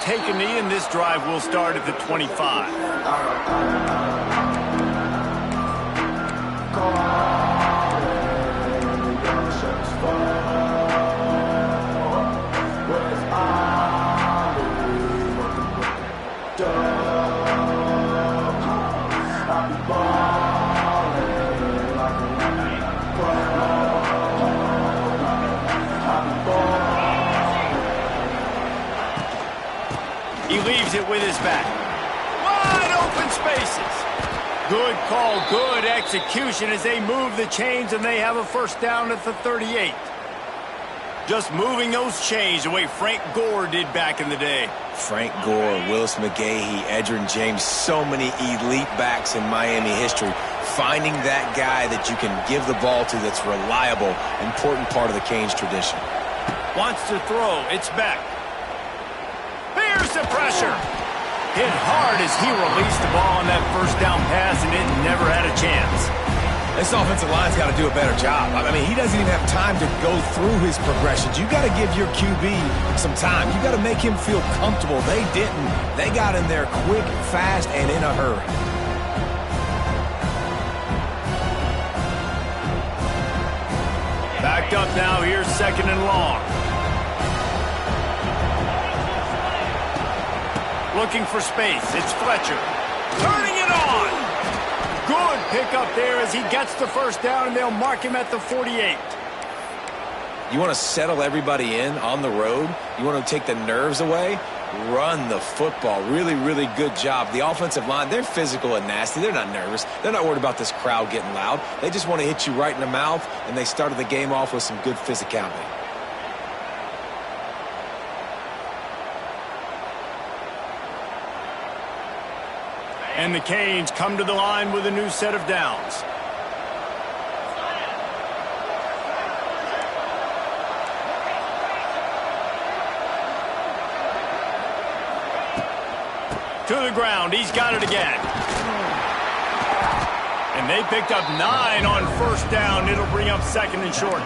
take a knee, and this drive will start at the 25. He leaves it with his back. Wide open spaces. Good call, good execution as they move the chains, and they have a first down at the 38. Just moving those chains the way Frank Gore did back in the day. Frank Gore, Willis McGahee, Edgerrin James, so many elite backs in Miami history. Finding that guy that you can give the ball to that's reliable, important part of the Canes tradition. Wants to throw, it's back. Here's the pressure. Hit hard as he released the ball on that first down pass, and it never had a chance. This offensive line's got to do a better job. I mean, he doesn't even have time to go through his progressions. You got to give your QB some time. You got to make him feel comfortable. They didn't. They got in there quick, fast, and in a hurry. Backed up now. Here's second and long. Looking for space. It's Fletcher. Turning it on. Good pickup there as he gets the first down, and they'll mark him at the 48. You want to settle everybody in on the road? You want to take the nerves away? Run the football. Really, really good job. The offensive line, they're physical and nasty. They're not nervous. They're not worried about this crowd getting loud. They just want to hit you right in the mouth, and they started the game off with some good physicality. And the Canes come to the line with a new set of downs. To the ground. He's got it again. And they picked up 9 on first down. It'll bring up second and short.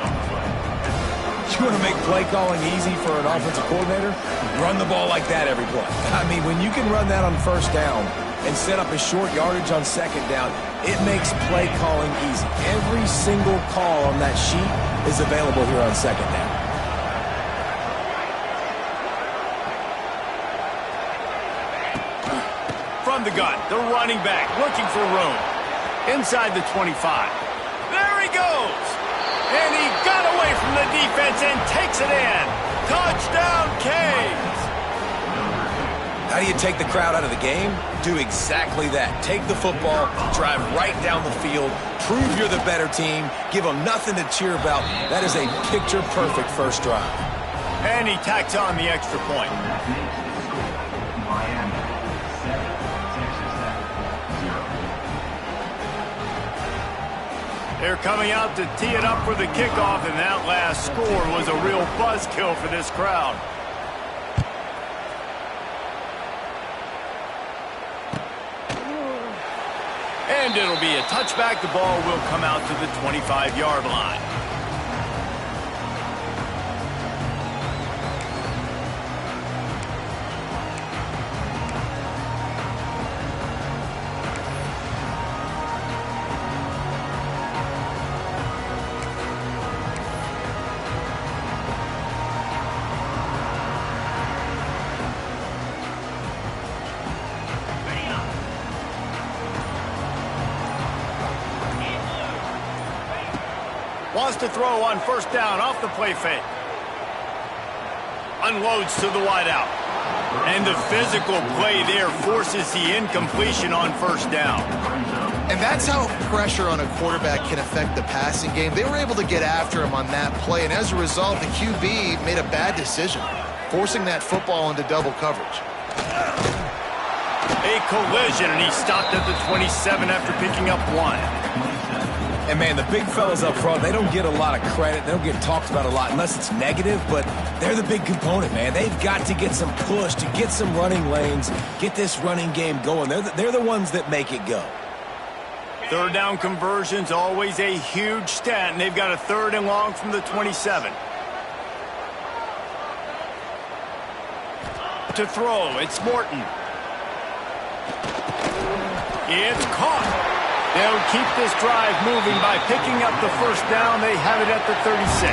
You want to make play calling easy for an offensive coordinator? Run the ball like that every play. I mean, when you can run that on first down and set up a short yardage on second down, it makes play calling easy. Every single call on that sheet is available here on second down. From the gun, the running back looking for room. Inside the 25. There he goes. And he got away from the defense and takes it in. Touchdown, Canes. How do you take the crowd out of the game? Do exactly that. Take the football, drive right down the field, prove you're the better team, give them nothing to cheer about. That is a picture-perfect first drive. And he tacks on the extra point. They're coming out to tee it up for the kickoff, and that last score was a real buzzkill for this crowd. And it'll be a touchback. The ball will come out to the 25-yard line. Wants to throw on first down off the play fake. Unloads to the wideout. And the physical play there forces the incompletion on first down. And that's how pressure on a quarterback can affect the passing game. They were able to get after him on that play, and as a result, the QB made a bad decision, forcing that football into double coverage. A collision, and he stopped at the 27 after picking up 1. And, man, the big fellas up front, they don't get a lot of credit. They don't get talked about a lot unless it's negative, but they're the big component, man. They've got to get some push, to get some running lanes, get this running game going. They're the ones that make it go. Third down conversion's always a huge stat, and they've got a third and long from the 27. to throw. It's Morton. It's caught. They'll keep this drive moving by picking up the first down. They have it at the 36.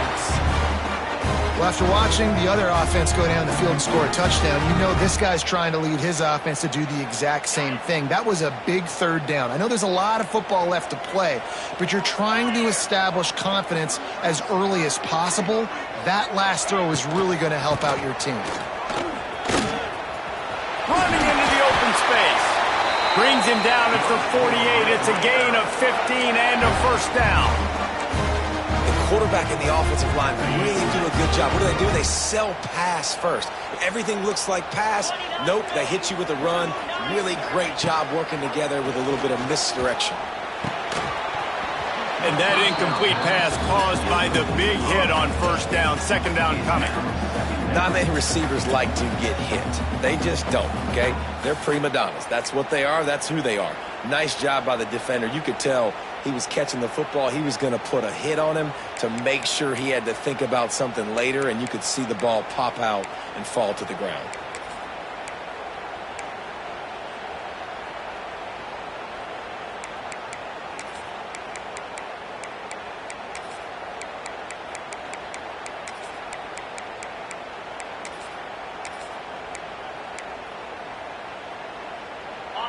Well, after watching the other offense go down the field and score a touchdown, you know this guy's trying to lead his offense to do the exact same thing. That was a big third down. I know there's a lot of football left to play, but you're trying to establish confidence as early as possible. That last throw is really going to help out your team. Running into the open space. Brings him down at the 48. It's a gain of 15 and a first down. The quarterback and the offensive line really do a good job. What do? They sell pass first. Everything looks like pass. Nope, they hit you with a run. Really great job working together with a little bit of misdirection. And that incomplete pass caused by the big hit on first down. Second down coming. Not many receivers like to get hit. They just don't, okay? They're prima donnas. That's what they are. That's who they are. Nice job by the defender. You could tell he was catching the football. He was going to put a hit on him to make sure he had to think about something later, and you could see the ball pop out and fall to the ground.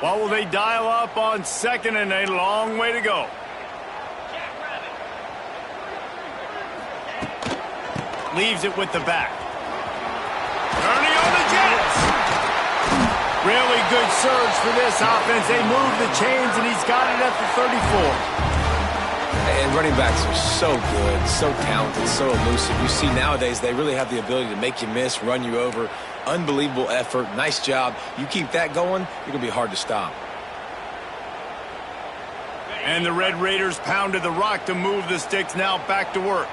What will they dial up on second and a long way to go? Leaves it with the back. Turning on the Jets. Really good surge for this offense. They move the chains, and he's got it at the 34. And running backs are so good, so talented, so elusive. You see nowadays they really have the ability to make you miss, run you over. Unbelievable effort. Nice job. You keep that going, you're going to be hard to stop. And the Red Raiders pounded the rock to move the sticks. Now back to work.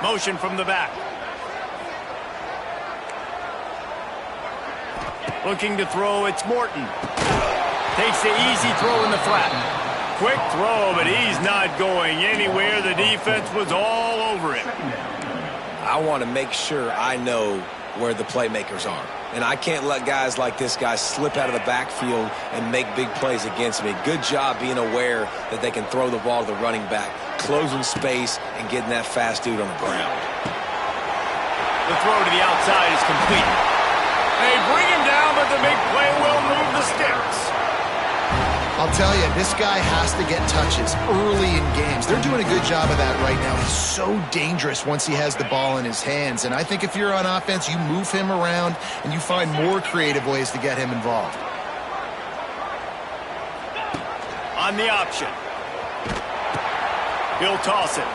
Motion from the back. Looking to throw, it's Morton. Takes the easy throw in the flat. Quick throw, but he's not going anywhere. The defense was all over him. I want to make sure I know where the playmakers are. And I can't let guys like this guy slip out of the backfield and make big plays against me. Good job being aware that they can throw the ball to the running back, closing space, and getting that fast dude on the ground. The throw to the outside is complete. They bring him down, but the big play will move the sticks. I'll tell you, this guy has to get touches early in games. They're doing a good job of that right now. He's so dangerous once he has the ball in his hands. And I think if you're on offense, you move him around and you find more creative ways to get him involved. On the option. He'll toss it.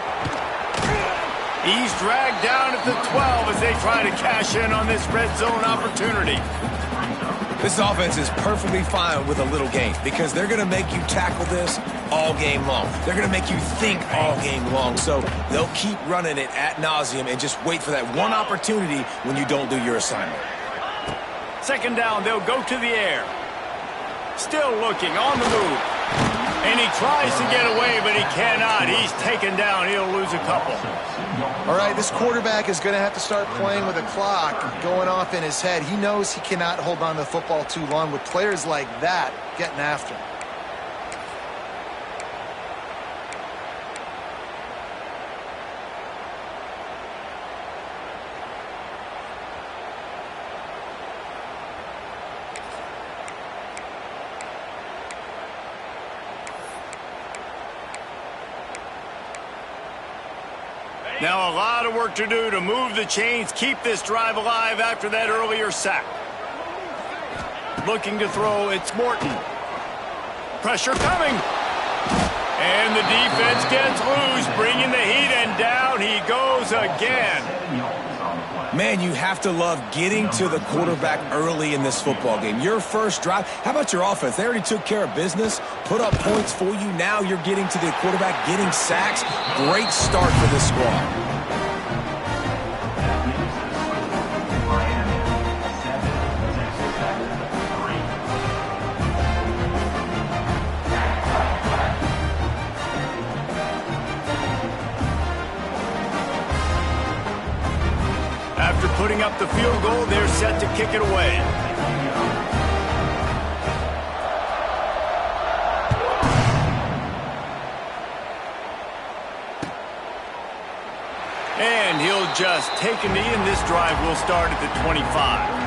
He's dragged down at the 12 as they try to cash in on this red zone opportunity. This offense is perfectly fine with a little game because they're going to make you tackle this all game long. They're going to make you think all game long. So they'll keep running it ad nauseum and just wait for that one opportunity when you don't do your assignment. Second down, they'll go to the air. Still looking, on the move. And he tries to get away, but he cannot. He's taken down. He'll lose a couple. All right, this quarterback is going to have to start playing with a clock going off in his head. He knows he cannot hold on to the football too long with players like that getting after him. Now a lot of work to do to move the chains, keep this drive alive after that earlier sack. Looking to throw, it's Morton. Pressure coming. And the defense gets loose, bringing the heat, and down he goes again. Man, you have to love getting to the quarterback early in this football game. Your first drive, how about your offense? They already took care of business, put up points for you. Now you're getting to the quarterback, getting sacks. Great start for this squad. After putting up the field goal. They're set to kick it away. And he'll just take a knee, and this drive will start at the 25.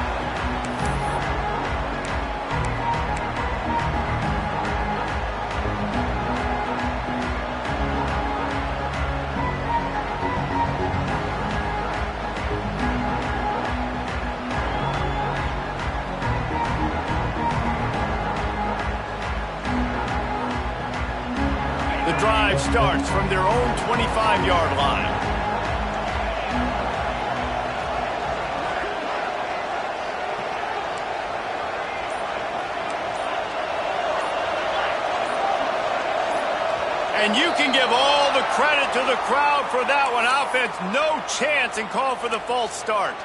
The drive starts from their own 25-yard line. And you can give all the credit to the crowd for that one. Offense, no chance, and call for the false start.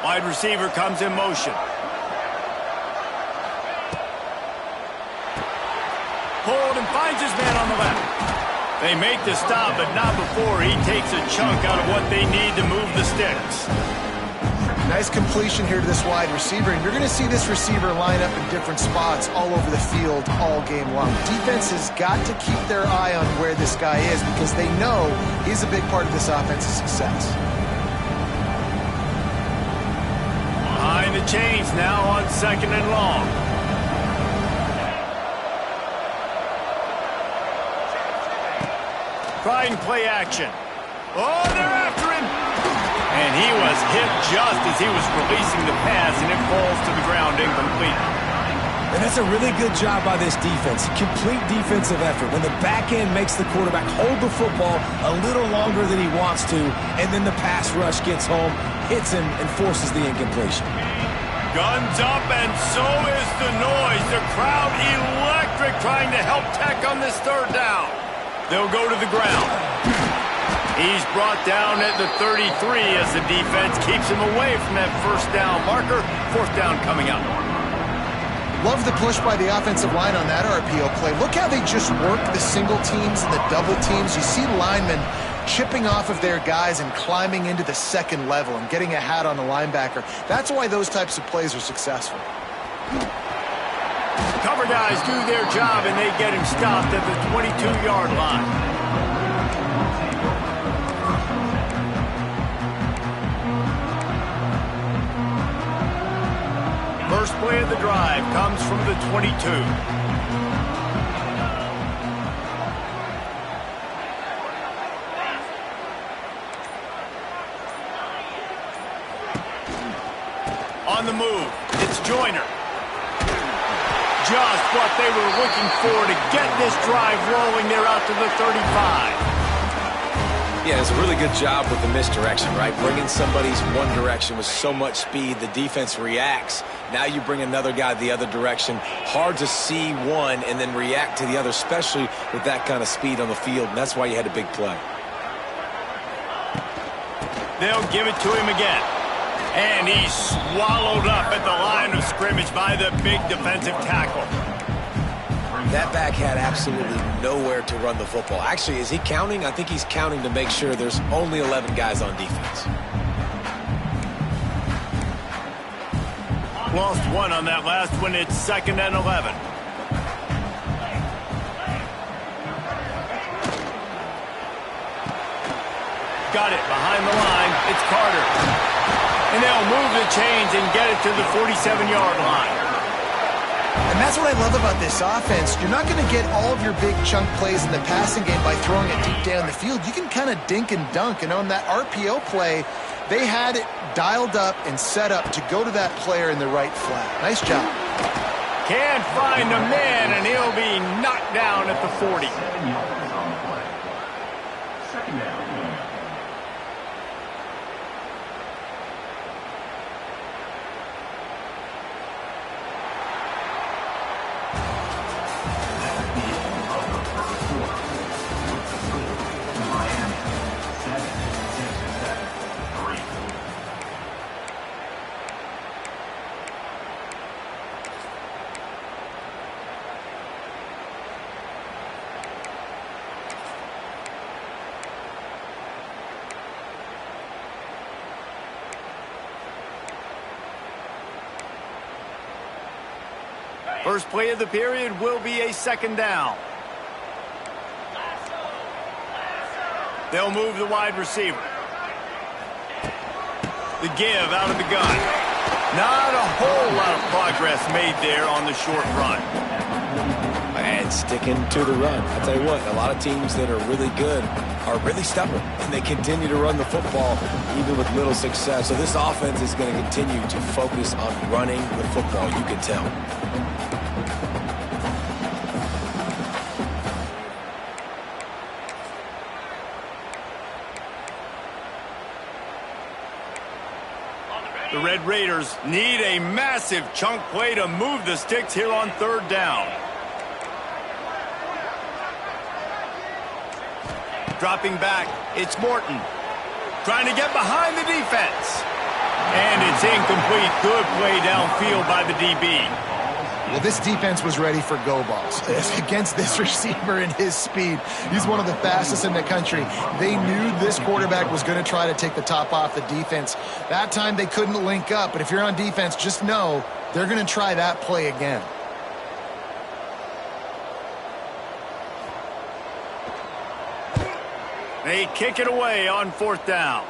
Wide receiver comes in motion. Pulled and finds his man on the left. They make the stop, but not before he takes a chunk out of what they need to move the sticks. Nice completion here to this wide receiver, and you're going to see this receiver line up in different spots all over the field all game long. Defense has got to keep their eye on where this guy is because they know he's a big part of this offense's success. Behind the chains now on 2nd and long. Trying play action. Oh, they're after him. And he was hit just as he was releasing the pass, and it falls to the ground incomplete. And that's a really good job by this defense. Complete defensive effort. When the back end makes the quarterback hold the football a little longer than he wants to, and then the pass rush gets home, hits him, and forces the incompletion. Guns up, and so is the noise. The crowd electric, trying to help Tech on this 3rd down. They'll go to the ground. He's brought down at the 33 as the defense keeps him away from that 1st down marker. 4th down coming up. Love the push by the offensive line on that RPO play. Look how they just work the single teams and the double teams. You see linemen chipping off of their guys and climbing into the 2nd level and getting a hat on the linebacker. That's why those types of plays are successful. Cover guys do their job, and they get him stopped at the 22-yard line. First play of the drive comes from the 22. On the move, it's Joyner. Just what they were looking for to get this drive rolling. They're out to the 35. Yeah, it's a really good job with the misdirection, right? Bringing somebody's one direction with so much speed, the defense reacts. Now you bring another guy the other direction. Hard to see one and then react to the other, especially with that kind of speed on the field, and that's why you had a big play. They'll give it to him again. And he's swallowed up at the line of scrimmage by the big defensive tackle. That back had absolutely nowhere to run the football. Actually, is he counting? I think he's counting to make sure there's only 11 guys on defense. Lost one on that last one. It's 2nd and 11. Got it behind the line. It's Carter. And they'll move the chains and get it to the 47-yard line. And that's what I love about this offense. You're not going to get all of your big chunk plays in the passing game by throwing it deep down the field. You can kind of dink and dunk. And on that RPO play, they had it dialed up and set up to go to that player in the right flat. Nice job. Can't find a man, and he'll be knocked down at the 40. Second down. First play of the period will be a second down. They'll move the wide receiver. The give out of the gun. Not a whole lot of progress made there on the short run. And sticking to the run. I'll tell you what, a lot of teams that are really good are really stubborn, and they continue to run the football even with little success. So this offense is going to continue to focus on running the football, you can tell. The Red Raiders need a massive chunk play to move the sticks here on third down. Dropping back, it's Morton. Trying to get behind the defense. And it's incomplete. Good play downfield by the DB. Well, this defense was ready for go balls. Against this receiver and his speed, he's one of the fastest in the country. They knew this quarterback was going to try to take the top off the defense. That time they couldn't link up, but if you're on defense, just know they're going to try that play again. They kick it away on fourth down.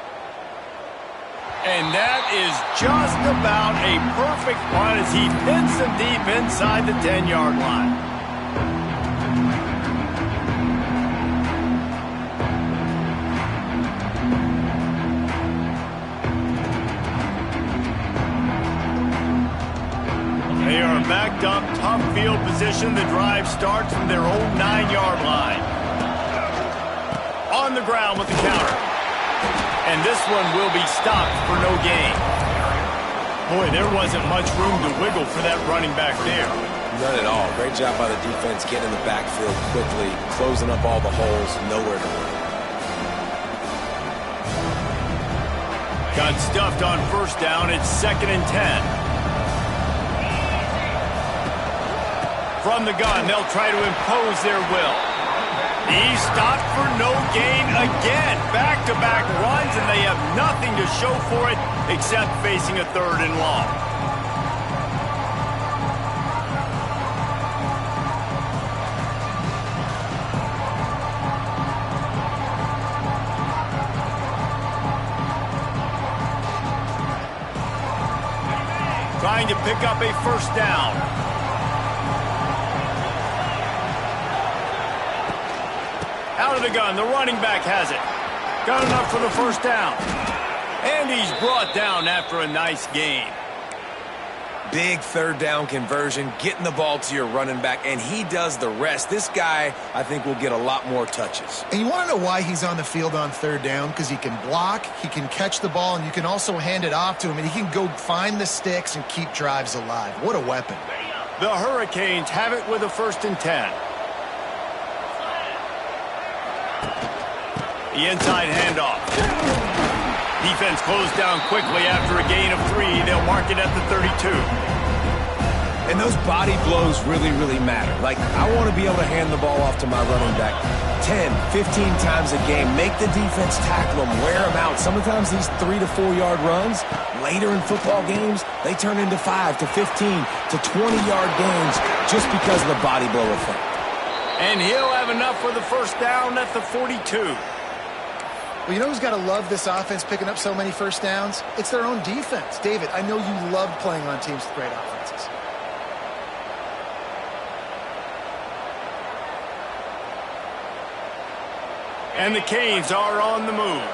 And that is just about a perfect run as he pins them deep inside the 10-yard line. They are backed up, tough field position. The drive starts from their own 9-yard line. On the ground with the counter. And this one will be stopped for no gain. Boy, there wasn't much room to wiggle for that running back there. None at all. Great job by the defense getting in the backfield quickly, closing up all the holes, nowhere to run. Got stuffed on first down. It's 2nd and 10. From the gun, they'll try to impose their will. He's stopped for no gain again. Back-to-back runs, and they have nothing to show for it except facing a 3rd and long. Trying to pick up a first down. Out of the gun, the running back has it. Got enough for the first down. And he's brought down after a nice gain. Big 3rd down conversion, getting the ball to your running back, and he does the rest. This guy, I think, will get a lot more touches. And you want to know why he's on the field on 3rd down? Because he can block, he can catch the ball, and you can also hand it off to him, and he can go find the sticks and keep drives alive. What a weapon. The Hurricanes have it with a 1st and 10. The inside handoff. Defense closed down quickly after a gain of 3. They'll mark it at the 32. And those body blows really, really matter. Like, I want to be able to hand the ball off to my running back 10, 15 times a game. Make the defense tackle them, wear them out. Sometimes these 3 to 4 yard runs, later in football games, they turn into 5 to 15 to 20-yard gains just because of the body blow effect. And he'll have enough for the first down at the 42. Well, you know who's got to love this offense picking up so many first downs? It's their own defense. David, I know you love playing on teams with great offenses. And the Canes are on the move.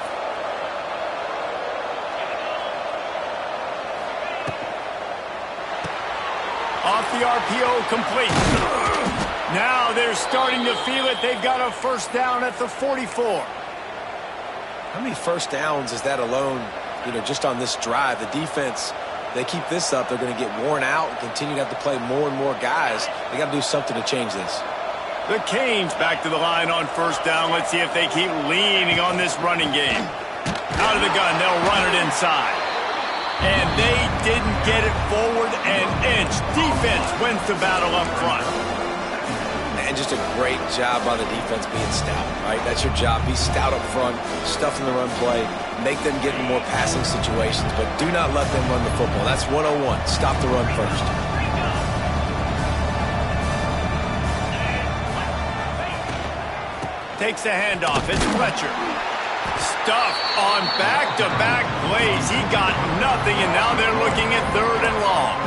Off the RPO, complete. Now they're starting to feel it. They've got a first down at the 44. How many first downs is that alone, just on this drive? The defense, they keep this up, they're going to get worn out and continue to have to play more and more guys. They got to do something to change this. The Canes back to the line on first down. Let's see if they keep leaning on this running game. Out of the gun, they'll run it inside. And they didn't get it forward an inch. Defense wins the battle up front. And just a great job by the defense being stout, right? That's your job. Be stout up front, stuff in the run play, make them get in more passing situations, but do not let them run the football. That's 101. Stop the run first. Takes the handoff. It's Fletcher. Stuffed on back-to-back plays. He got nothing, and now they're looking at 3rd and long.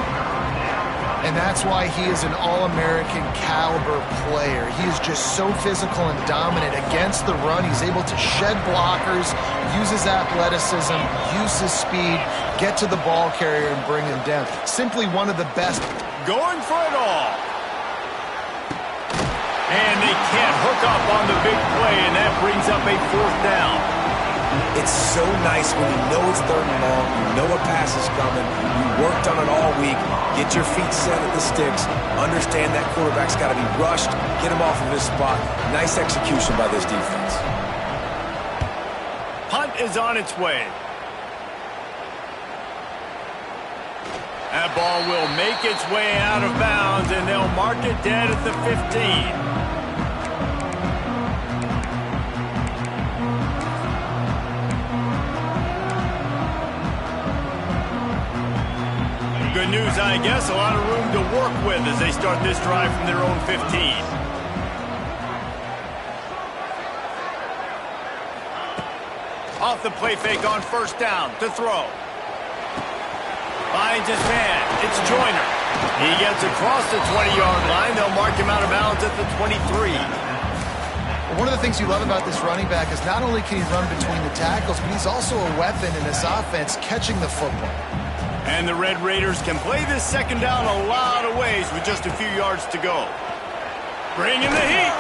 And that's why he is an All-American caliber player. He is just so physical and dominant against the run. He's able to shed blockers, use his athleticism, use his speed, get to the ball carrier and bring him down. Simply one of the best. Going for it all. And they can't hook up on the big play, and that brings up a 4th down. It's so nice when you know it's 3rd and long, you know a pass is coming, you worked on it all week, get your feet set at the sticks, understand that quarterback's got to be rushed, get him off of his spot. Nice execution by this defense. Punt is on its way. That ball will make its way out of bounds, and they'll mark it dead at the 15. Good news, I guess. A lot of room to work with as they start this drive from their own 15. Off the play fake on 1st down to throw. Finds his man. It's Joyner. He gets across the 20-yard line. They'll mark him out of bounds at the 23. One of the things you love about this running back is not only can he run between the tackles, but he's also a weapon in this offense catching the football. And the Red Raiders can play this 2nd down a lot of ways with just a few yards to go. Bringing the heat.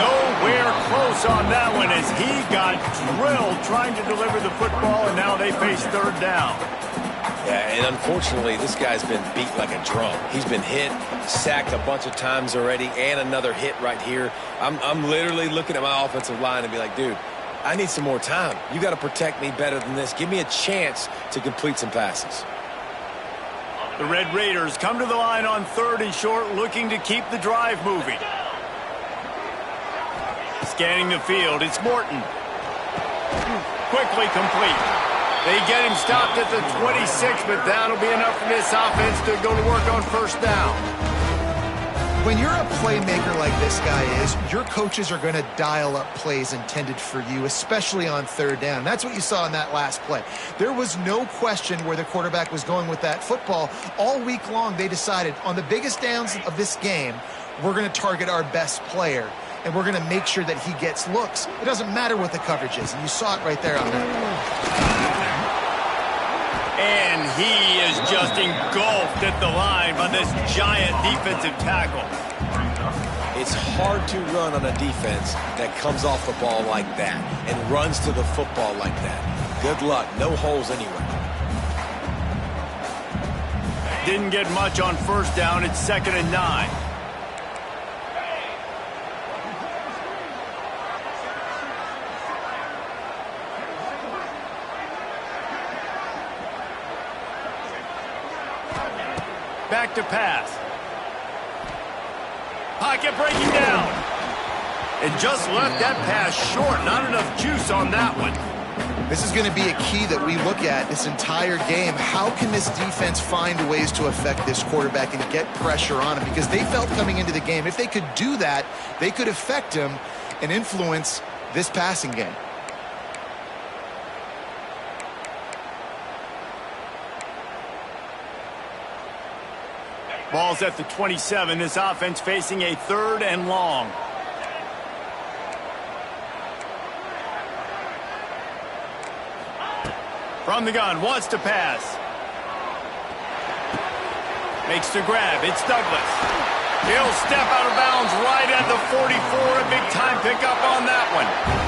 Nowhere close on that one as he got drilled trying to deliver the football, and now they face 3rd down. Yeah, and unfortunately, this guy's been beat like a drum. He's been hit, sacked a bunch of times already, and another hit right here. I'm literally looking at my offensive line and be like, dude, I need some more time. You got to protect me better than this. Give me a chance to complete some passes. The Red Raiders come to the line on 3rd and short, looking to keep the drive moving. Scanning the field, it's Morton. Quickly complete. They get him stopped at the 26, but that'll be enough for this offense to go to work on 1st down. When you're a playmaker like this guy is, your coaches are going to dial up plays intended for you, especially on 3rd down. That's what you saw in that last play. There was no question where the quarterback was going with that football. All week long, they decided on the biggest downs of this game, we're going to target our best player, and we're going to make sure that he gets looks. It doesn't matter what the coverage is, and you saw it right there on that play. And he is just engulfed at the line by this giant defensive tackle. It's hard to run on a defense that comes off the ball like that and runs to the football like that. Good luck. No holes anywhere. Didn't get much on 1st down. It's 2nd and 9. Back to pass. Pocket breaking down. And just left that pass short. Not enough juice on that one. This is going to be a key that we look at this entire game. How can this defense find ways to affect this quarterback and get pressure on him? Because they felt coming into the game, if they could do that, they could affect him and influence this passing game. Ball's at the 27. This offense facing a 3rd and long. From the gun, wants to pass. Makes the grab. It's Douglas. He'll step out of bounds right at the 44. A big time pickup on that one.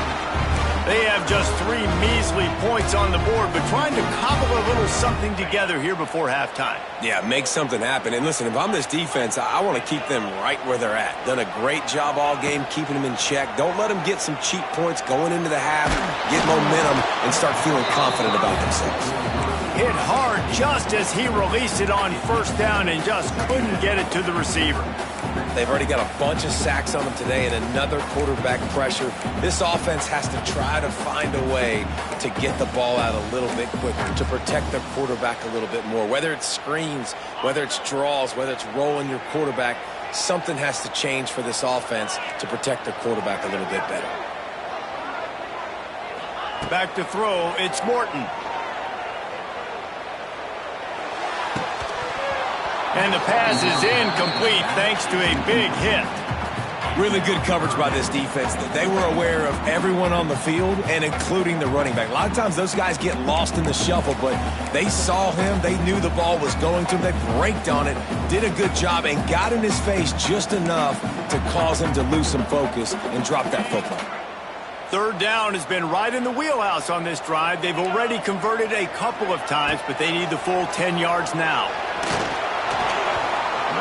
They have just 3 measly points on the board, but trying to cobble a little something together here before halftime. Yeah, make something happen. And listen, if I'm this defense, I want to keep them right where they're at. Done a great job all game keeping them in check. Don't let them get some cheap points going into the half, get momentum, and start feeling confident about themselves. Hit hard just as he released it on 1st down and just couldn't get it to the receiver. They've already got a bunch of sacks on them today and another quarterback pressure. This offense has to try to find a way to get the ball out a little bit quicker, to protect their quarterback a little bit more. Whether it's screens, whether it's draws, whether it's rolling your quarterback, something has to change for this offense to protect their quarterback a little bit better. Back to throw, it's Morton. And the pass is incomplete thanks to a big hit. Really good coverage by this defense. They were aware of everyone on the field and including the running back. A lot of times those guys get lost in the shuffle, but they saw him. They knew the ball was going to him. They braked on it, did a good job, and got in his face just enough to cause him to lose some focus and drop that football. Third down has been right in the wheelhouse on this drive. They've already converted a couple of times, but they need the full 10 yards now.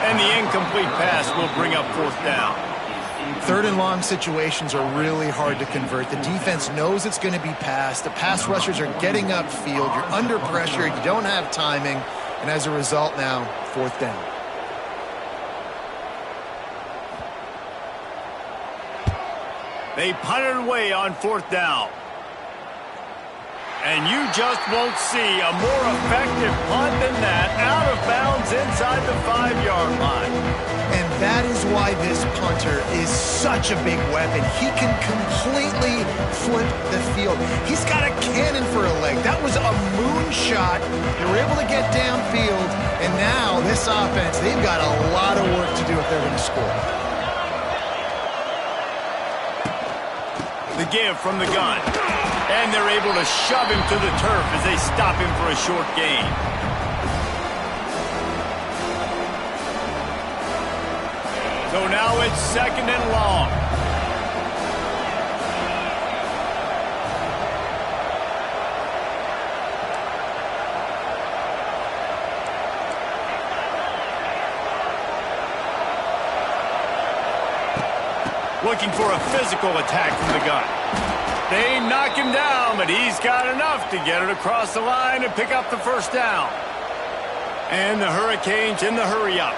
And the incomplete pass will bring up fourth down. Third and long situations are really hard to convert. The defense knows it's going to be passed. The pass rushers are getting upfield. You're under pressure. You don't have timing. And as a result now, fourth down. They punted away on fourth down. And you just won't see a more effective punt than that, out of bounds inside the 5-yard line. And that is why this punter is such a big weapon. He can completely flip the field. He's got a cannon for a leg. That was a moonshot. They were able to get downfield, and now this offense, they've got a lot of work to do if they're going to score. The give from the gun. And they're able to shove him to the turf as they stop him for a short gain. So now it's second and long. Looking for a physical attack from the gun. They knock him down, but he's got enough to get it across the line and pick up the first down. And the Hurricanes in the hurry-up.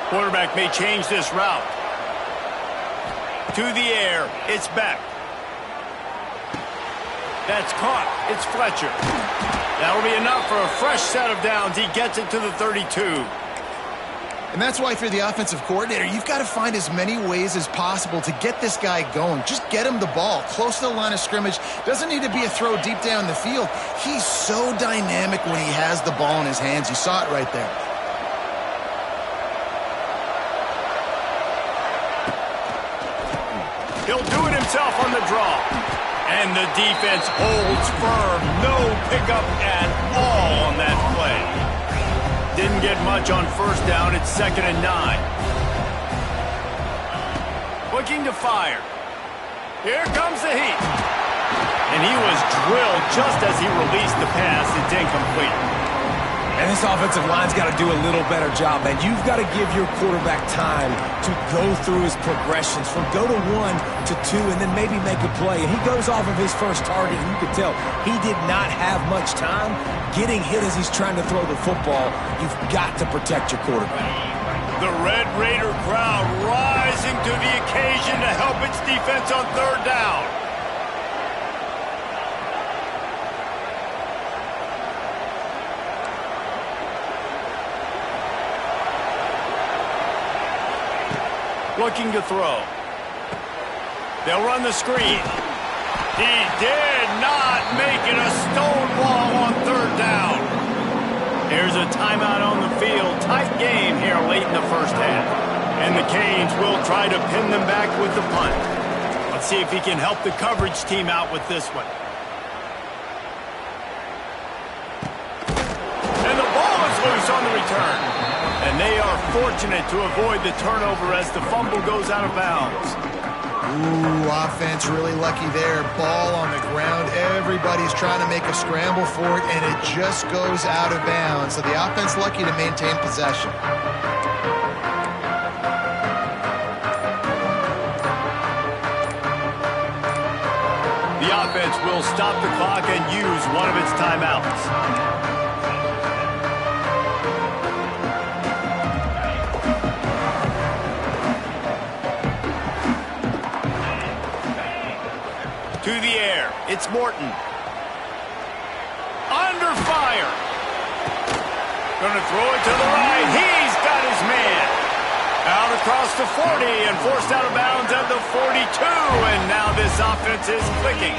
Quarterback may change this route. To the air, it's Beck. That's caught. It's Fletcher. That'll be enough for a fresh set of downs. He gets it to the 32. And that's why, if you're the offensive coordinator, you've got to find as many ways as possible to get this guy going. Just get him the ball close to the line of scrimmage. Doesn't need to be a throw deep down the field. He's so dynamic when he has the ball in his hands. You saw it right there. He'll do it himself on the draw. And the defense holds firm. No pickup at all on that play. Didn't get much on first down. It's 2nd and 9. Looking to fire. Here comes the heat. And he was drilled just as he released the pass. It's incomplete. And this offensive line's got to do a little better job, man. You've got to give your quarterback time to go through his progressions from go to 1 to 2 and then maybe make a play. And he goes off of his first target, and you can tell he did not have much time getting hit as he's trying to throw the football. You've got to protect your quarterback. The Red Raider crowd rising to the occasion to help its defense on third down. Looking to throw. They'll run the screen. He did not make it a stonewall on third down. Here's a timeout on the field. Tight game here late in the first half. And the Canes will try to pin them back with the punt. Let's see if he can help the coverage team out with this one. And the ball is loose on the return. And they are fortunate to avoid the turnover as the fumble goes out of bounds. Ooh, offense really lucky there. Ball on the ground. Everybody's trying to make a scramble for it, and it just goes out of bounds. So the offense lucky to maintain possession. The offense will stop the clock and use one of its timeouts. To the air. It's Morton. Under 5. fire. Gonna throw it to the right. He's got his man. Out across the 40 and forced out of bounds at the 42. And now this offense is clicking.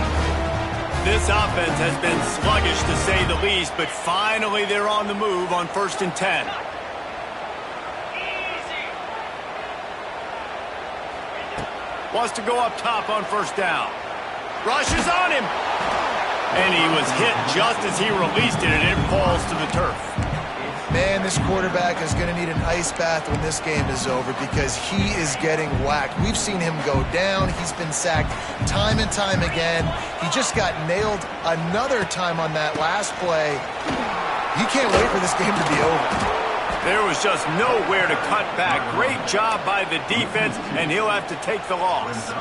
This offense has been sluggish to say the least, but finally they're on the move on 1st and 10. Wants to go up top on 1st down. Rushes on him. And he was hit just as he released it, and it falls to the turf. Man, this quarterback is going to need an ice bath when this game is over because he is getting whacked. We've seen him go down. He's been sacked time and time again. He just got nailed another time on that last play. You can't wait for this game to be over. There was just nowhere to cut back. Great job by the defense, and he'll have to take the loss.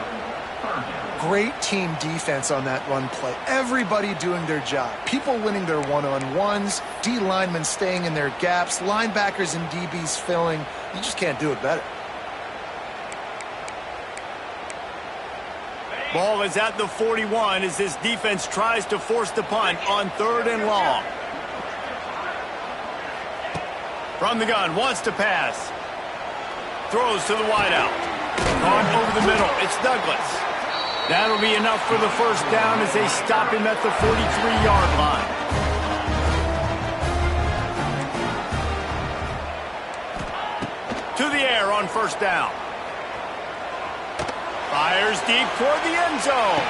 Great team defense on that run play. Everybody doing their job. People winning their one-on-ones, D linemen staying in their gaps, linebackers and DBs filling. You just can't do it better. Ball is at the 41 as this defense tries to force the punt on 3rd and long. From the gun, wants to pass. Throws to the wideout. Caught over the middle. It's Douglas. That'll be enough for the 1st down as they stop him at the 43-yard line. To the air on 1st down. Fires deep toward the end zone.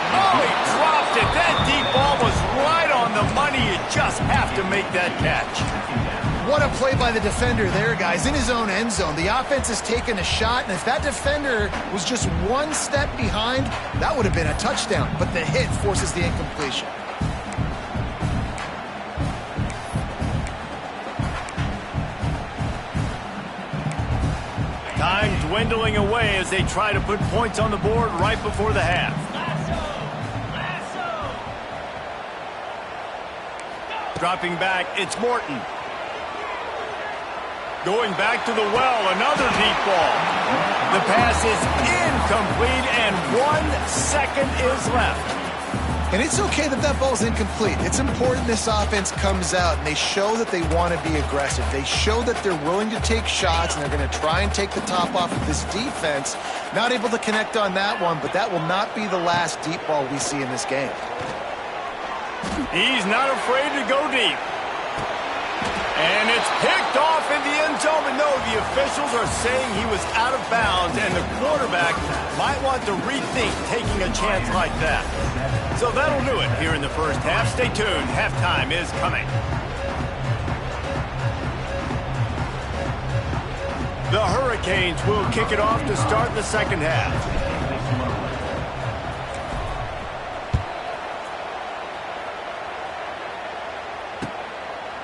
Oh, he dropped it. That deep ball was right on the money. You just have to make that catch. What a play by the defender there, guys, in his own end zone. The offense has taken a shot, and if that defender was just one step behind, that would have been a touchdown. But the hit forces the incompletion. Time dwindling away as they try to put points on the board right before the half. Dropping back, it's Morton. Going back to the well, another deep ball. The pass is incomplete, and 1 second is left. And it's okay that that ball's incomplete. It's important this offense comes out, and they show that they want to be aggressive. They show that they're willing to take shots, and they're going to try and take the top off of this defense. Not able to connect on that one, but that will not be the last deep ball we see in this game. He's not afraid to go deep. And it's picked off in the end zone, but no, the officials are saying he was out of bounds, and the quarterback might want to rethink taking a chance like that. So that'll do it here in the 1st half. Stay tuned. Halftime is coming. The Hurricanes will kick it off to start the 2nd half.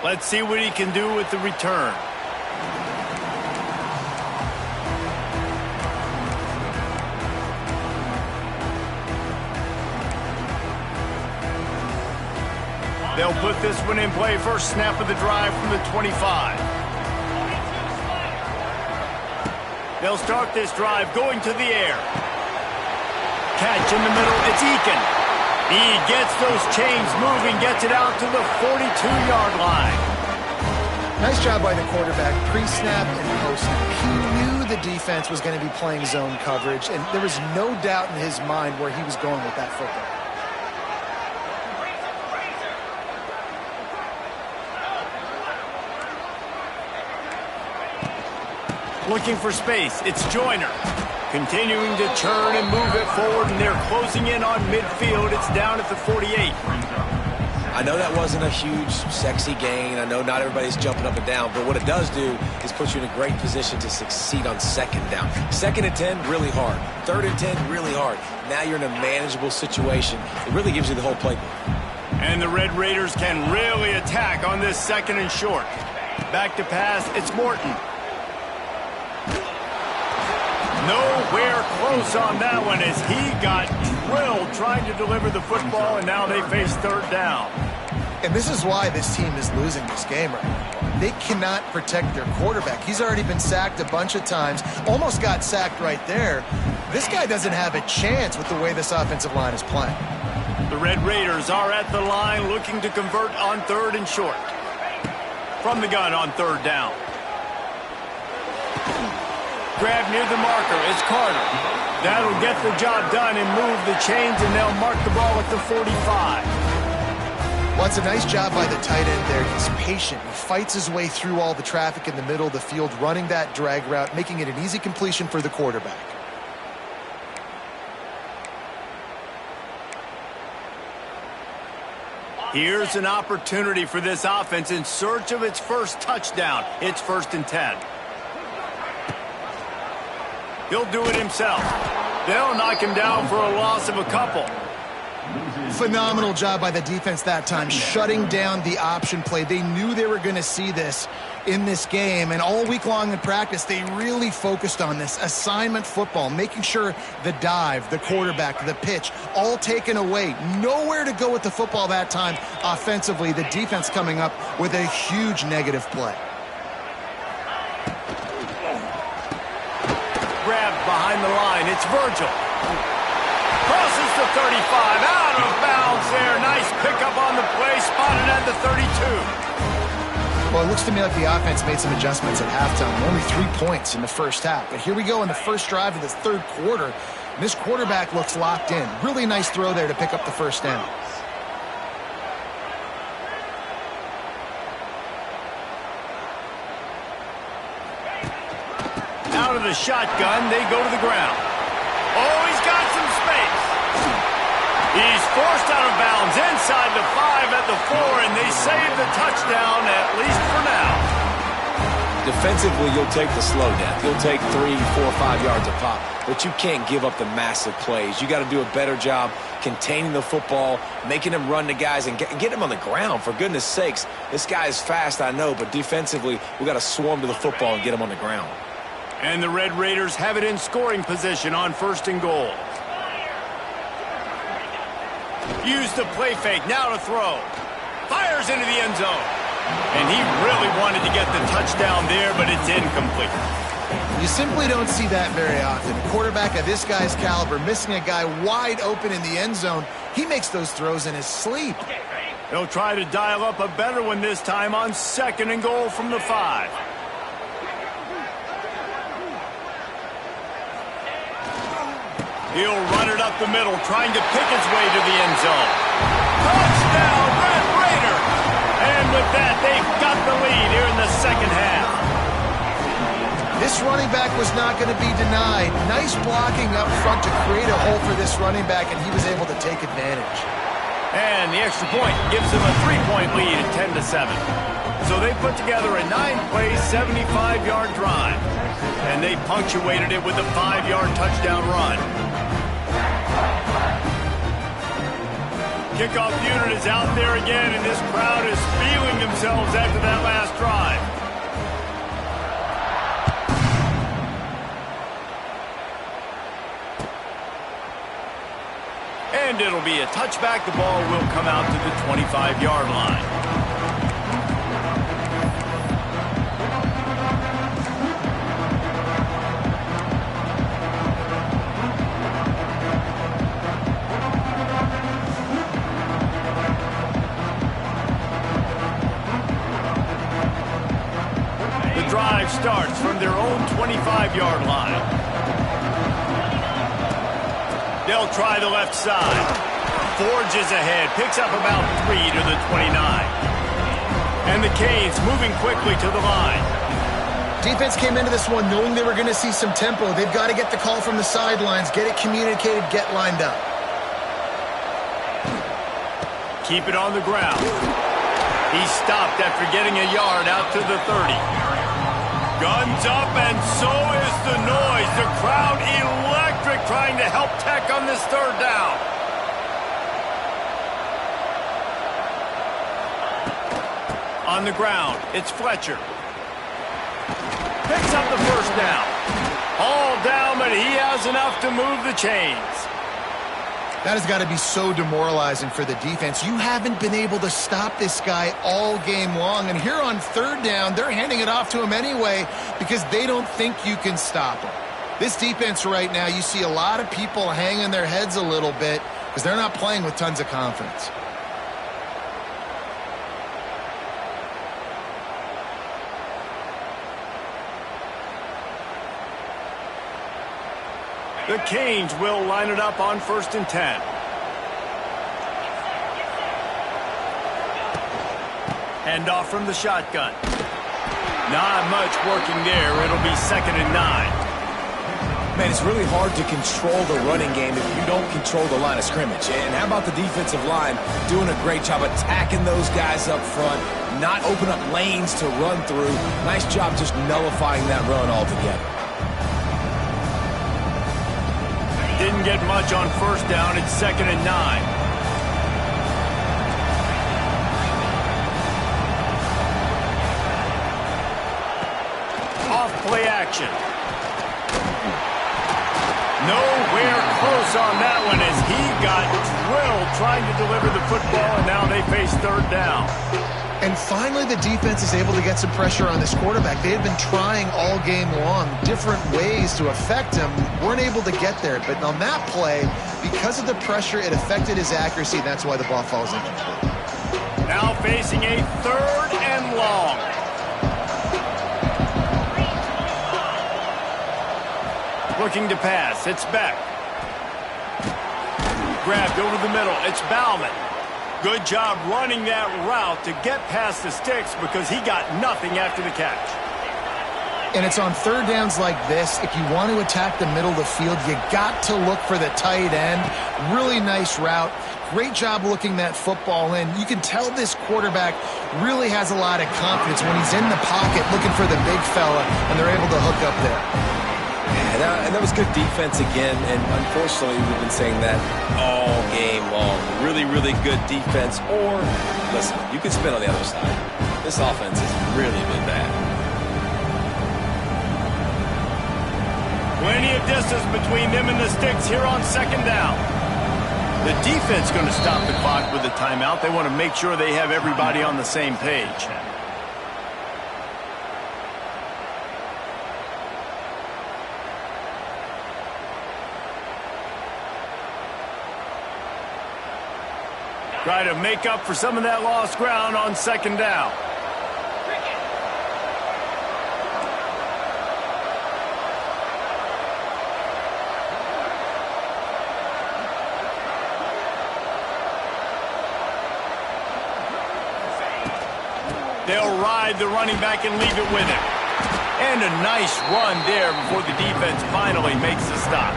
Let's see what he can do with the return. They'll put this one in play. First snap of the drive from the 25. They'll start this drive going to the air. Catch in the middle. It's Eakin. He gets those chains moving, gets it out to the 42-yard line. Nice job by the quarterback, pre-snap and post-snap. He knew the defense was going to be playing zone coverage, and there was no doubt in his mind where he was going with that football. Looking for space, it's Joyner. Continuing to churn and move it forward, and they're closing in on midfield. It's down at the 48. I know that wasn't a huge, sexy gain. I know not everybody's jumping up and down, but what it does do is put you in a great position to succeed on 2nd down. 2nd and 10, really hard. 3rd and 10, really hard. Now you're in a manageable situation. It really gives you the whole playbook. And the Red Raiders can really attack on this 2nd and short. Back to pass, it's Morton. Nowhere close on that one as he got drilled trying to deliver the football, and now they face 3rd down. And this is why this team is losing this game right now. They cannot protect their quarterback. He's already been sacked a bunch of times, almost got sacked right there. This guy doesn't have a chance with the way this offensive line is playing. The Red Raiders are at the line looking to convert on 3rd and short. From the gun on 3rd down. Grab near the marker. It's Carter. That'll get the job done and move the chains, and they'll mark the ball at the 45. Well, it's a nice job by the tight end there. He's patient. He fights his way through all the traffic in the middle of the field, running that drag route, making it an easy completion for the quarterback. Here's an opportunity for this offense in search of its first touchdown. It's 1st and 10. He'll do it himself. They'll knock him down for a loss of a couple. Phenomenal job by the defense that time, shutting down the option play. They knew they were going to see this in this game, and all week long in practice, they really focused on this assignment football, making sure the dive, the quarterback, the pitch, all taken away. Nowhere to go with the football that time offensively. The defense coming up with a huge negative play. Grabbed behind the line. It's Virgil. Crosses the 35, out of bounds there. Nice pickup on the play, spotted at the 32. Well, it looks to me like the offense made some adjustments at halftime. Only 3 points in the first half. But here we go in the first drive of this 3rd quarter. And this quarterback looks locked in. Really nice throw there to pick up the first down. Out of the shotgun, they go to the ground. Oh, he's got some space. He's forced out of bounds inside the 5 at the 4, and they save the touchdown, at least for now. Defensively, you'll take the slow death. You'll take 3, 4, 5 yards a pop, but you can't give up the massive plays. You got to do a better job containing the football, making him run the guys, and get him on the ground, for goodness sakes. This guy is fast, I know, but defensively, we got to swarm to the football and get him on the ground. And the Red Raiders have it in scoring position on 1st and goal. Use the play fake, now to throw. Fires into the end zone. And he really wanted to get the touchdown there, but it's incomplete. You simply don't see that very often. A quarterback of this guy's caliber missing a guy wide open in the end zone. He makes those throws in his sleep. They'll try to dial up a better one this time on 2nd and goal from the 5. He'll run it up the middle, trying to pick his way to the end zone. Touchdown, Red Raider! And with that, they've got the lead here in the 2nd half. This running back was not going to be denied. Nice blocking up front to create a hole for this running back, and he was able to take advantage. And the extra point gives them a 3-point lead at 10-7. So they put together a 9-play, 75-yard drive. And they punctuated it with a 5-yard touchdown run. Kickoff unit is out there again, and this crowd is feeling themselves after that last drive. And it'll be a touchback. The ball will come out to the 25-yard line. Drive starts from their own 25-yard line. They'll try the left side. Forges ahead, picks up about 3 to the 29. And the Canes moving quickly to the line. Defense came into this one knowing they were going to see some tempo. They've got to get the call from the sidelines, get it communicated, get lined up. Keep it on the ground. He stopped after getting a yard out to the 30. Guns up, and so is the noise. The crowd electric, trying to help Tech on this 3rd down. On the ground, it's Fletcher. Picks up the 1st down. All down, but he has enough to move the chains. That has got to be so demoralizing for the defense. You haven't been able to stop this guy all game long. And here on 3rd down, they're handing it off to him anyway because they don't think you can stop him. This defense right now, you see a lot of people hanging their heads a little bit, because they're not playing with tons of confidence. The Canes will line it up on 1st and 10. Hand off from the shotgun. Not much working there. It'll be 2nd and 9. Man, it's really hard to control the running game if you don't control the line of scrimmage. And how about the defensive line doing a great job attacking those guys up front, not open up lanes to run through. Nice job just nullifying that run altogether. Didn't get much on 1st down. It's 2nd and 9. Off play action. Nowhere close on that one as he got drilled trying to deliver the football, and now they face 3rd down. And finally, the defense is able to get some pressure on this quarterback. They had been trying all game long different ways to affect him. Weren't able to get there. But on that play, because of the pressure, it affected his accuracy, and that's why the ball falls incomplete. Now facing a 3rd and long. Looking to pass. It's Beck. Grabbed over the middle. It's Bauman. Good job running that route to get past the sticks because he got nothing after the catch. And it's on 3rd downs like this. If you want to attack the middle of the field, you got to look for the tight end. Really nice route. Great job looking that football in. You can tell this quarterback really has a lot of confidence when he's in the pocket looking for the big fella, and they're able to hook up there. And that was good defense again, and unfortunately we've been saying that all game long. Really, really good defense, or, listen, you can spin on the other side. This offense has really been bad. Plenty of distance between them and the sticks here on 2nd down. The defense going to stop the clock with a timeout. They want to make sure they have everybody on the same page. Try to make up for some of that lost ground on 2nd down. They'll ride the running back and leave it with him. And a nice run there before the defense finally makes the stop.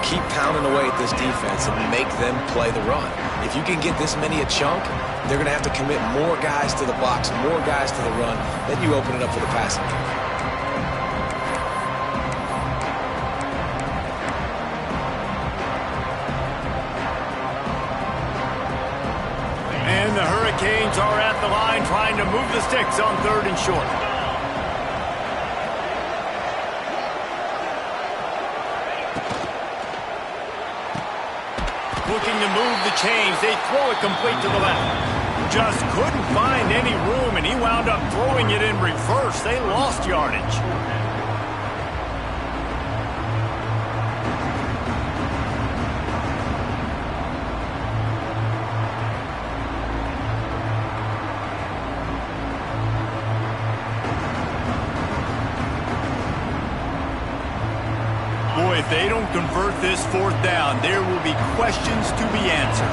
Keep pounding away at this defense and make them play the run. If you can get this many a chunk, they're going to have to commit more guys to the box, more guys to the run. Then you open it up for the passing game. And the Hurricanes are at the line trying to move the sticks on 3rd and short. Looking to move the chains. They throw it complete to the left. Just couldn't find any room, and he wound up throwing it in reverse. They lost yardage. Boy, if they don't convert this 4th down, there will be questions to be answered.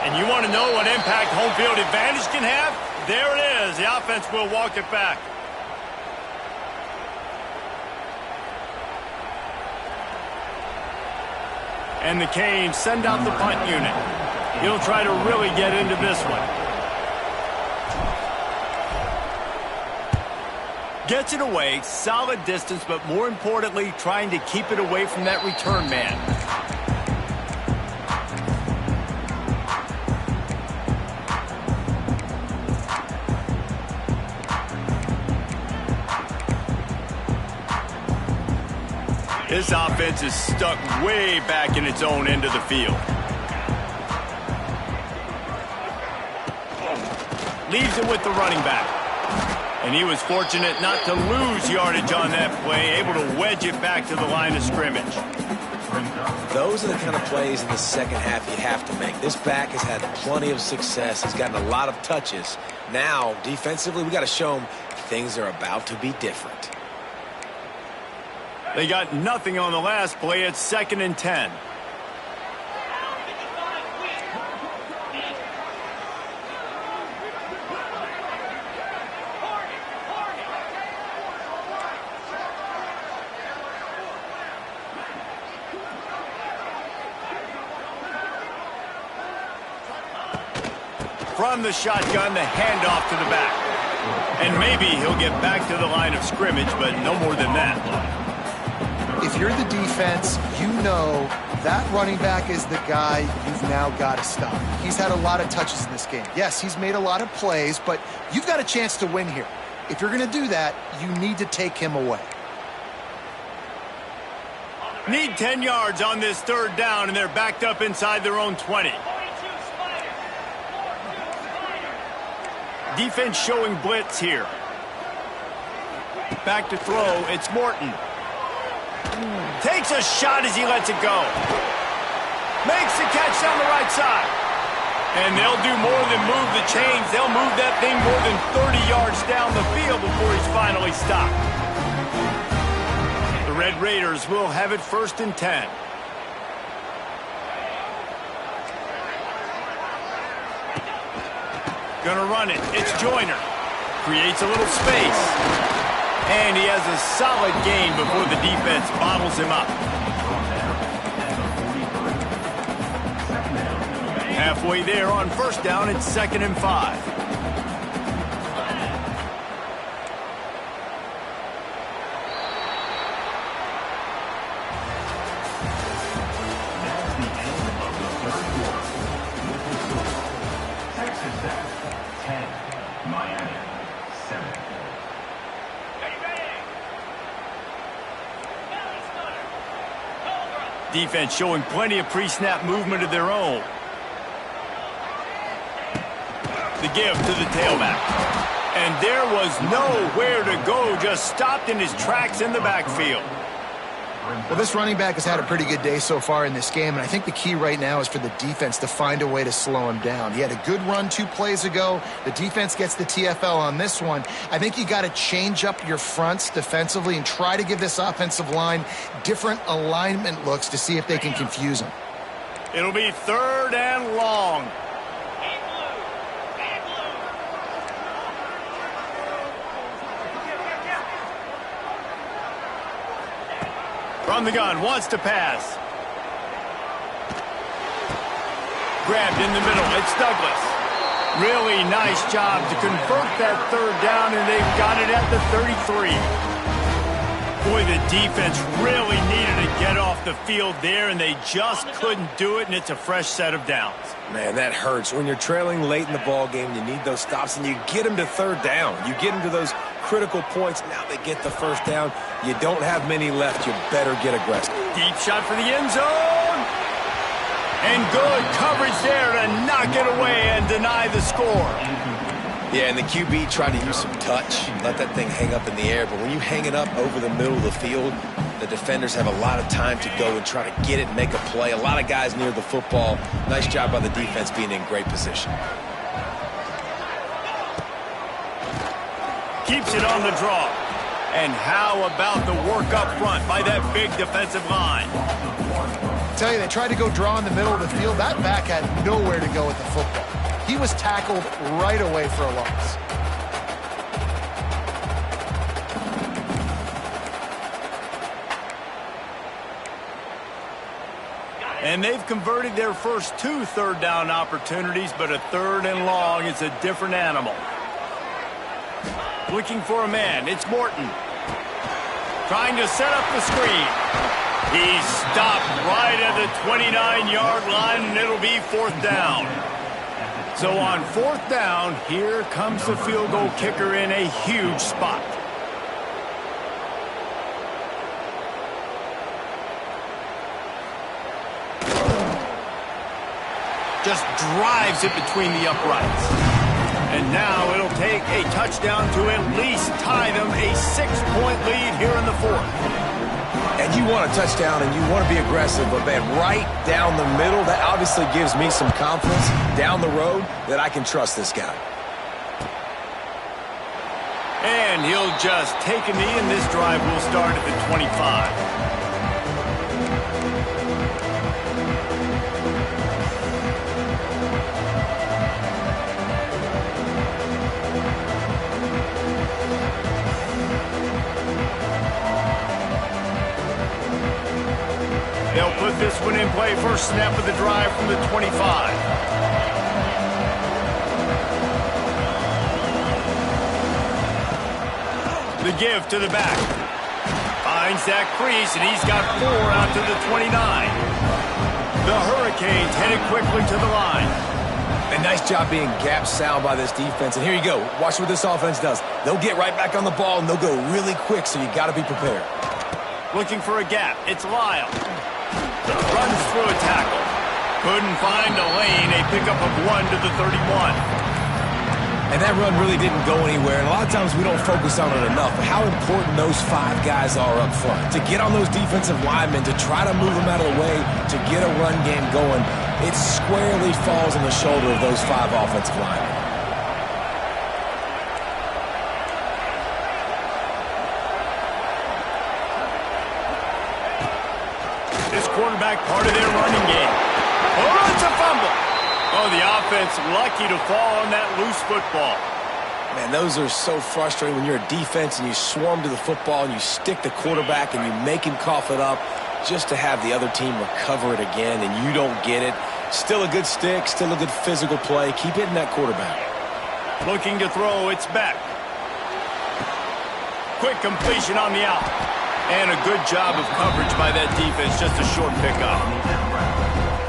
And you want to know what impact home field advantage can have? There it is. The offense will walk it back. And the Canes send out the punt unit. He'll try to really get into this one. Gets it away, solid distance, but more importantly, trying to keep it away from that return man. This offense is stuck way back in its own end of the field. Leaves it with the running back. And he was fortunate not to lose yardage on that play, able to wedge it back to the line of scrimmage. Those are the kind of plays in the second half you have to make. This back has had plenty of success. He's gotten a lot of touches. Now, defensively, we got to show him things are about to be different. They got nothing on the last play. It's 2nd and 10. From the shotgun, the handoff to the back. And maybe he'll get back to the line of scrimmage, but no more than that. If you're the defense, you know that running back is the guy you've now got to stop. He's had a lot of touches in this game. Yes, he's made a lot of plays, but you've got a chance to win here. If you're going to do that, you need to take him away. Need 10 yards on this 3rd down, and they're backed up inside their own 20. Defense showing blitz here. Back to throw, it's Morton. Takes a shot as he lets it go. Makes the catch down the right side. And they'll do more than move the chains. They'll move that thing more than 30 yards down the field before he's finally stopped. The Red Raiders will have it 1st and 10. Gonna run it. It's Joyner. Creates a little space. And he has a solid gain before the defense bottles him up. Halfway there on 1st down, it's 2nd and 5. Defense showing plenty of pre-snap movement of their own. The give to the tailback. And there was nowhere to go, just stopped in his tracks in the backfield. Well, this running back has had a pretty good day so far in this game, and I think the key right now is for the defense to find a way to slow him down. He had a good run 2 plays ago. The defense gets the TFL on this one. I think you got to change up your fronts defensively and try to give this offensive line different alignment looks to see if they can confuse him. It'll be 3rd and long. From the gun, wants to pass. Grabbed in the middle, it's Douglas. Really nice job to convert that 3rd down, and they've got it at the 33. Boy, the defense really needed to get off the field there, and they just couldn't do it, and it's a fresh set of downs. Man, that hurts. When you're trailing late in the ball game, you need those stops, and you get them to 3rd down. You get them to those critical points. Now they get the 1st down. You don't have many left. You better get aggressive. Deep shot for the end zone. And good coverage there to knock it away and deny the score. Yeah, and the QB tried to use some touch, let that thing hang up in the air. But when you hang it up over the middle of the field, the defenders have a lot of time to go and try to get it and make a play. A lot of guys near the football. Nice job by the defense being in great position. Keeps it on the draw. And how about the work up front by that big defensive line? I tell you, they tried to go draw in the middle of the field. That back had nowhere to go with the football. He was tackled right away for a loss. And they've converted their first 2 3rd down opportunities, but a 3rd and long is a different animal. Looking for a man, it's Morton. Trying to set up the screen. He's stopped right at the 29-yard line, and it'll be 4th down. So on 4th down, here comes the field goal kicker in a huge spot. just drives it between the uprights. And now it'll take a touchdown to at least tie them a 6-point lead here in the fourth. And you want a touchdown and you want to be aggressive, but man, right down the middle, that obviously gives me some confidence down the road that I can trust this guy. And he'll just take a knee, and this drive will start at the 25. They'll put this one in play. First snap of the drive from the 25. The give to the back. Finds that crease, and he's got 4 out to the 29. The Hurricanes headed quickly to the line. And nice job being gap sound by this defense. And here you go. Watch what this offense does. They'll get right back on the ball, and they'll go really quick, so you got to be prepared. Looking for a gap. It's Lyle. Runs through a tackle. Couldn't find a lane. A pickup of 1 to the 31. And that run really didn't go anywhere. And a lot of times we don't focus on it enough. But how important those 5 guys are up front. To get on those defensive linemen, to try to move them out of the way, to get a run game going, it squarely falls on the shoulder of those 5 offensive linemen. Quarterback part of their running game. Oh, it's a fumble. Oh, the offense lucky to fall on that loose football. Man, those are so frustrating when you're a defense and you swarm to the football and you stick the quarterback and you make him cough it up just to have the other team recover it again and you don't get it. Still a good stick, still a good physical play. Keep hitting that quarterback. Looking to throw, it's back. Quick completion on the out. And a good job of coverage by that defense, just a short pickup.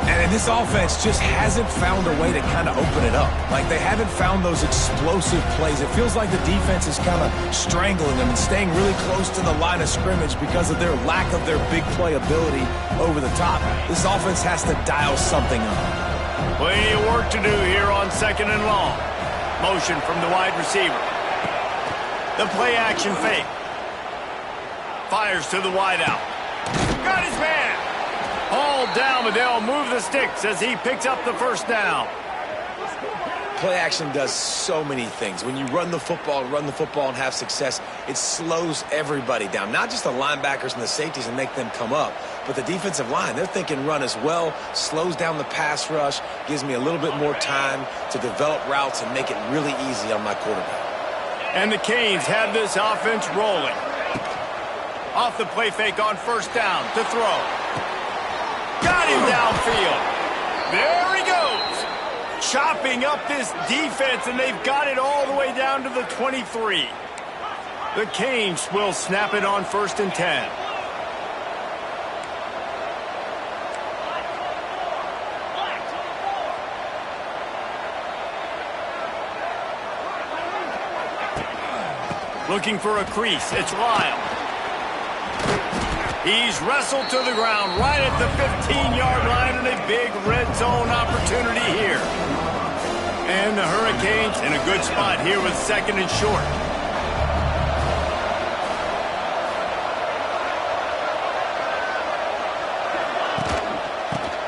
And this offense just hasn't found a way to kind of open it up. Like they haven't found those explosive plays. It feels like the defense is kind of strangling them and staying really close to the line of scrimmage because of their lack of their big play ability over the top. This offense has to dial something up. Plenty of work to do here on 2nd and long. Motion from the wide receiver. The play action fake. Fires to the wideout. Got his man. Hauled down, but they'll move the sticks as he picks up the first down. Play action does so many things. When you run the football and have success, it slows everybody down. Not just the linebackers and the safeties and make them come up, but the defensive line. They're thinking run as well, slows down the pass rush, gives me a little bit more time to develop routes and make it really easy on my quarterback. And the Canes have this offense rolling. Off the play fake on first down to throw. Got him downfield. There he goes. Chopping up this defense, and they've got it all the way down to the 23. The Canes will snap it on 1st and 10. Looking for a crease. It's Lyle. He's wrestled to the ground right at the 15-yard line, and a big red zone opportunity here. And the Hurricanes in a good spot here with 2nd and short.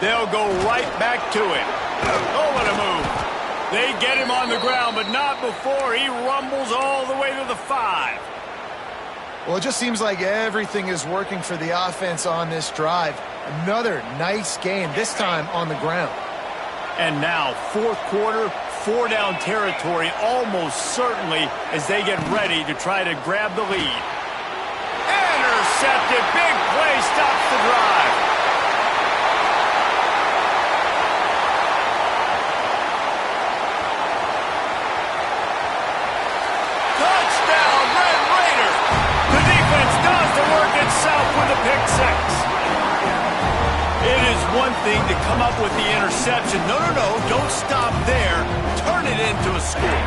They'll go right back to him. Oh, what a move. They get him on the ground, but not before he rumbles all the way to the 5. Well, it just seems like everything is working for the offense on this drive. Another nice game, this time on the ground. And now, 4th quarter, 4-down territory almost certainly as they get ready to try to grab the lead. Intercepted. Big play stops the drive. Touchdown, Red Raiders. The defense does the work itself with a pick 6. It is 1 thing to come up with the interception. No, don't stop there. Turn it into a score.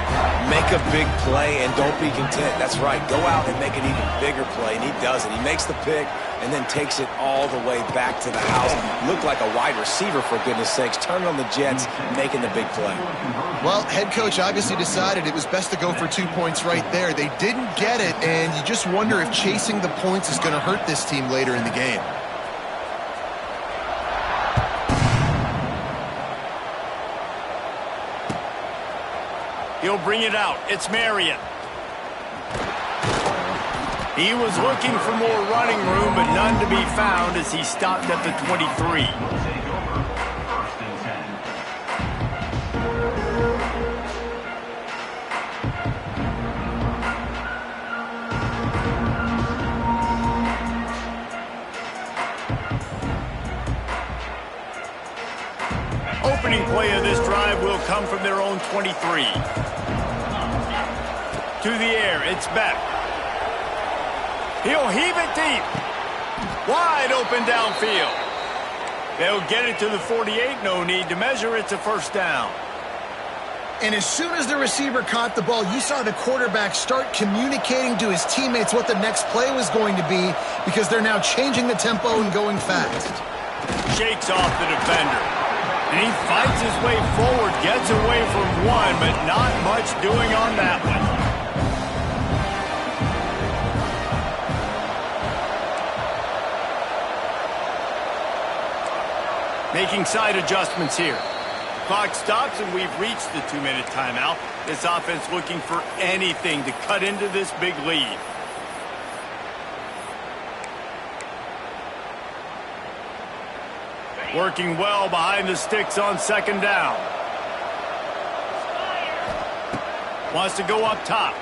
Make a big play and don't be content. That's right. Go out and make an even bigger play, and he does it. He makes the pick and then takes it all the way back to the house. Looked like a wide receiver, for goodness sakes. Turning on the Jets, making the big play. Well, head coach obviously decided it was best to go for 2 points right there. They didn't get it, and you just wonder if chasing the points is going to hurt this team later in the game. He'll bring it out. It's Marion. He was looking for more running room, but none to be found as he stopped at the 23. Opening play of this drive will come from their own 23. To the air, it's back. He'll heave it deep. Wide open downfield. They'll get it to the 48. No need to measure. It's a first down. And as soon as the receiver caught the ball, you saw the quarterback start communicating to his teammates what the next play was going to be, because they're now changing the tempo and going fast. Shakes off the defender. And he fights his way forward, gets away from one, but not much doing on that one. Making side adjustments here. Clock stops and we've reached the 2-minute timeout. This offense looking for anything to cut into this big lead. Working well behind the sticks on second down. Wants to go up top.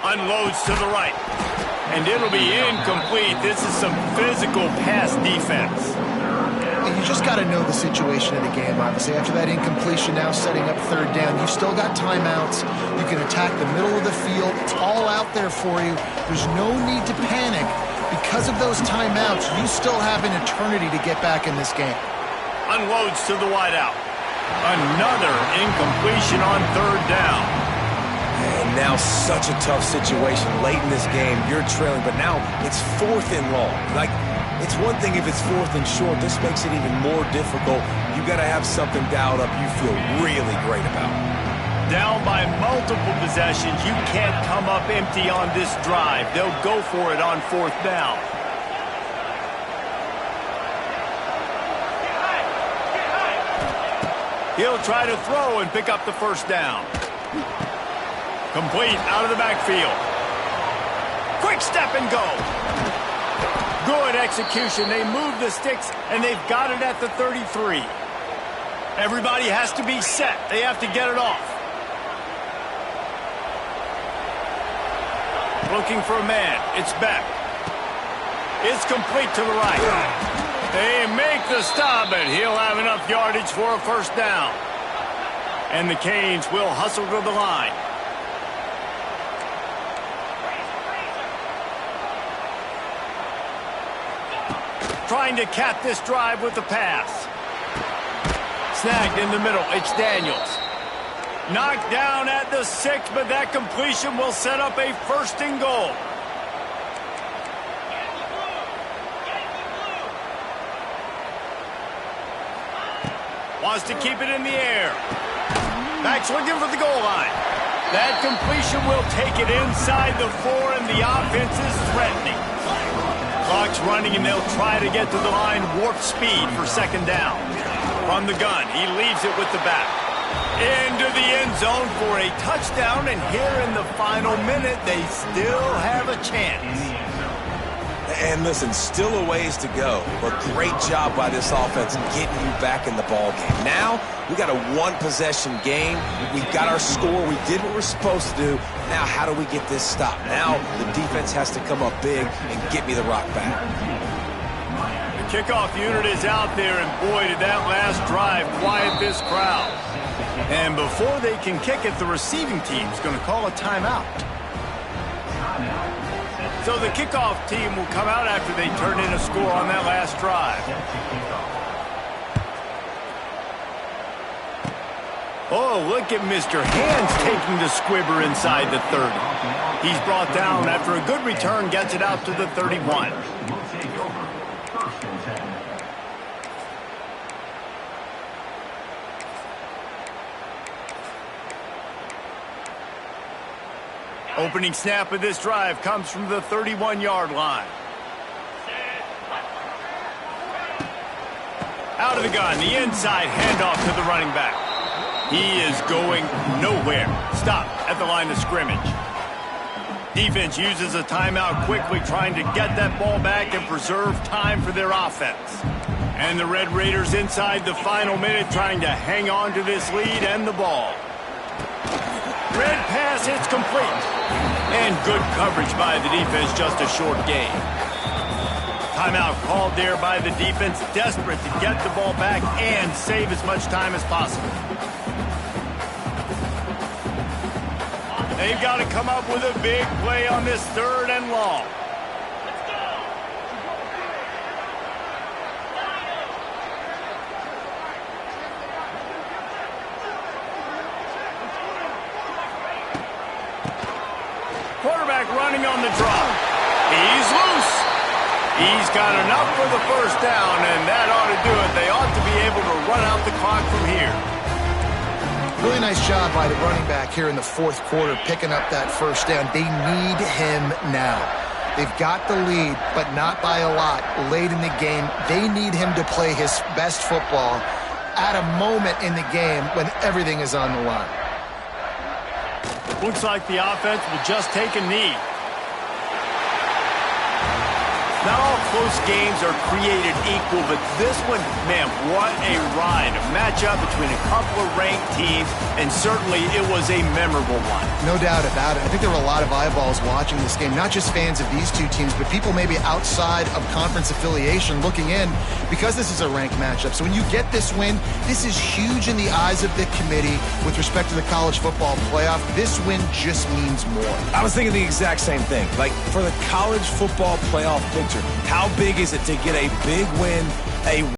Unloads to the right. And it'll be incomplete. This is some physical pass defense. You just got to know the situation of the game, obviously. After that incompletion, now setting up third down, you've still got timeouts. You can attack the middle of the field. It's all out there for you. There's no need to panic. Because of those timeouts, you still have an eternity to get back in this game. Unloads to the wideout. Another incompletion on third down. And now such a tough situation late in this game. You're trailing, but now it's 4th and long. It's one thing if it's 4th and short. This makes it even more difficult. You got to have something dialed up you feel really great about. Down by multiple possessions, you can't come up empty on this drive. They'll go for it on 4th down. He'll try to throw and pick up the first down. Complete out of the backfield. Quick step and go. Good execution. They move the sticks, and they've got it at the 33. Everybody has to be set. They have to get it off. Looking for a man. It's Beck. It's complete to the right. They make the stop, but he'll have enough yardage for a first down. And the Canes will hustle to the line. Trying to cap this drive with the pass. Snagged in the middle. It's Daniels. Knocked down at the 6, but that completion will set up a 1st and goal. Wants to keep it in the air. Back's looking for the goal line. That completion will take it inside the 4, and the offense is threatening. Clock's running, and they'll try to get to the line warp speed for second down. From the gun, he leaves it with the back. Into the end zone for a touchdown, and here in the final minute, they still have a chance. And listen, still a ways to go, but great job by this offense getting you back in the ball game. Now, we got a 1-possession game. We've got our score. We did what we're supposed to do. Now, how do we get this stopped? Now, the defense has to come up big and get me the rock back. The kickoff unit is out there, and boy, did that last drive quiet this crowd. And before they can kick it, the receiving team's going to call a timeout. So the kickoff team will come out after they turn in a score on that last drive. Oh, look at Mr. Hands taking the squibber inside the 30. He's brought down after a good return, gets it out to the 31. Opening snap of this drive comes from the 31-yard line. Out of the gun, the inside handoff to the running back. He is going nowhere. Stop at the line of scrimmage. Defense uses a timeout quickly, trying to get that ball back and preserve time for their offense. And the Red Raiders inside the final minute, trying to hang on to this lead and the ball. Red pass hits complete. And good coverage by the defense, just a short gain. Timeout called there by the defense, desperate to get the ball back and save as much time as possible. They've got to come up with a big play on this 3rd and long. Quarterback running on the drop. He's loose. He's got enough for the first down, and that ought to do it. They ought to be able to run out the clock from here. Really nice job by the running back here in the 4th quarter, picking up that first down. They need him now. They've got the lead, but not by a lot late in the game. They need him to play his best football at a moment in the game when everything is on the line. Looks like the offense will just take a knee. Not all close games are created equal, but this one, man, what a ride. A matchup between a couple of ranked teams, and certainly it was a memorable one. No doubt about it. I think there were a lot of eyeballs watching this game, not just fans of these two teams, but people maybe outside of conference affiliation looking in because this is a ranked matchup. So when you get this win, this is huge in the eyes of the committee with respect to the college football playoff. This win just means more. I was thinking the exact same thing. Like, for the college football playoff picture, how big is it to get a big win, a